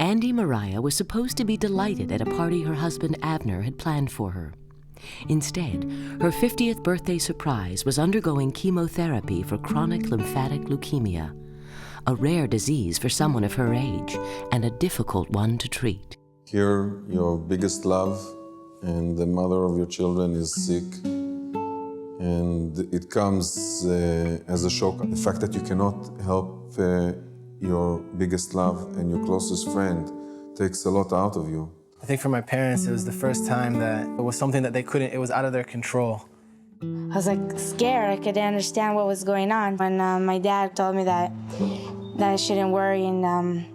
Andi Moriahs was supposed to be delighted at a party her husband Avner had planned for her. Instead, her 50th birthday surprise was undergoing chemotherapy for chronic lymphatic leukemia, a rare disease for someone of her age and a difficult one to treat. Here, your biggest love and the mother of your children is sick, and it comes as a shock. The fact that you cannot help your biggest love and your closest friend takes a lot out of you. I think for my parents, it was the first time that it was something that it was out of their control. I was like scared. I couldn't understand what was going on. When my dad told me that I shouldn't worry, and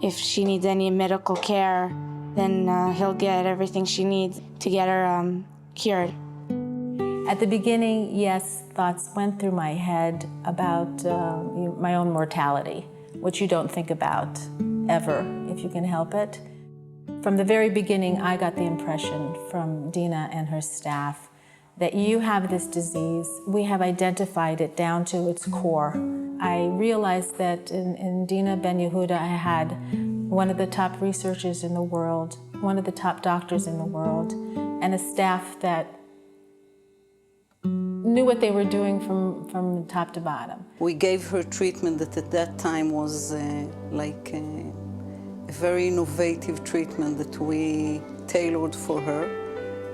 if she needs any medical care, then he'll get everything she needs to get her cured. At the beginning, yes, thoughts went through my head about my own mortality, which you don't think about ever if you can help it. From the very beginning, I got the impression from Dina and her staff that you have this disease. We have identified it down to its core. I realized that in Dina Ben-Yehuda, I had one of the top researchers in the world, one of the top doctors in the world, and a staff that knew what they were doing from top to bottom. We gave her treatment that at that time was like a very innovative treatment that we tailored for her,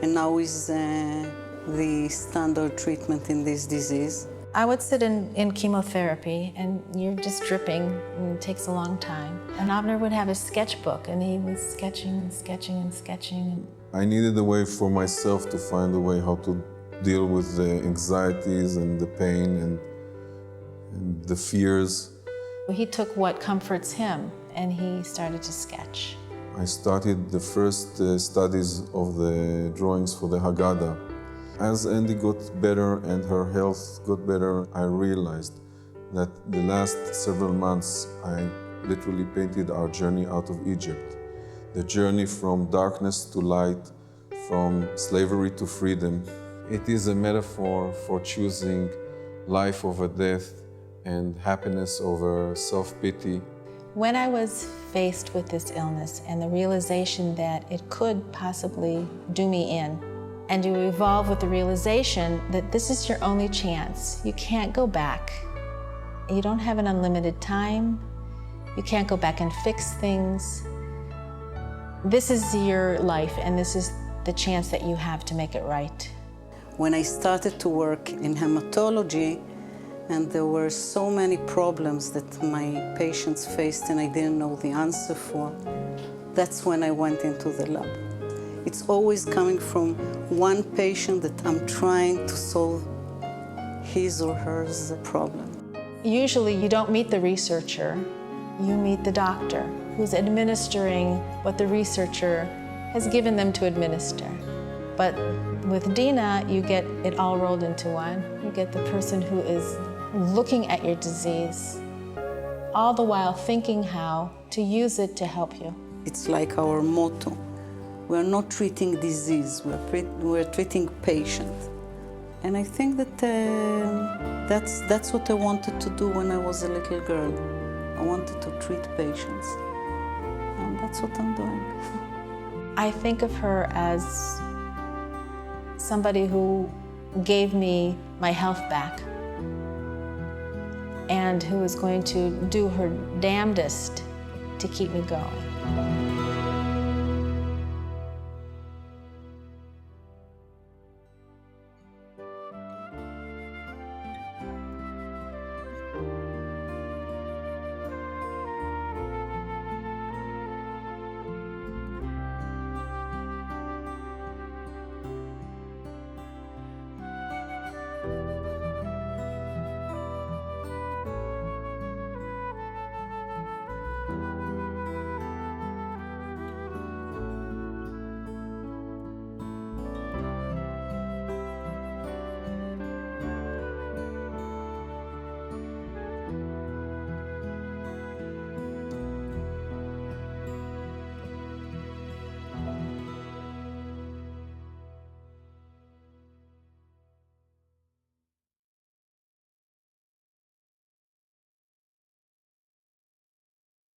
and now is the standard treatment in this disease. I would sit in chemotherapy, and you're just dripping, and it takes a long time. And Avner would have his sketchbook, and he was sketching and sketching and sketching. I needed a way for myself to find a way how to deal with the anxieties and the pain and the fears. He took what comforts him, and he started to sketch. I started the first studies of the drawings for the Haggadah. As Andi got better and her health got better, I realized that the last several months I literally painted our journey out of Egypt. The journey from darkness to light, from slavery to freedom. It is a metaphor for choosing life over death and happiness over self-pity. When I was faced with this illness and the realization that it could possibly do me in, and you evolve with the realization that this is your only chance. You can't go back. You don't have an unlimited time. You can't go back and fix things. This is your life, and this is the chance that you have to make it right. When I started to work in hematology, and there were so many problems that my patients faced and I didn't know the answer for, that's when I went into the lab. It's always coming from one patient that I'm trying to solve his or her problem. Usually you don't meet the researcher, you meet the doctor who's administering what the researcher has given them to administer. But with Dina, you get it all rolled into one. You get the person who is looking at your disease, all the while thinking how to use it to help you. It's like our motto. We're not treating disease, we're treating patients. And I think that that's what I wanted to do when I was a little girl. I wanted to treat patients, and that's what I'm doing. I think of her as somebody who gave me my health back and who is going to do her damnedest to keep me going.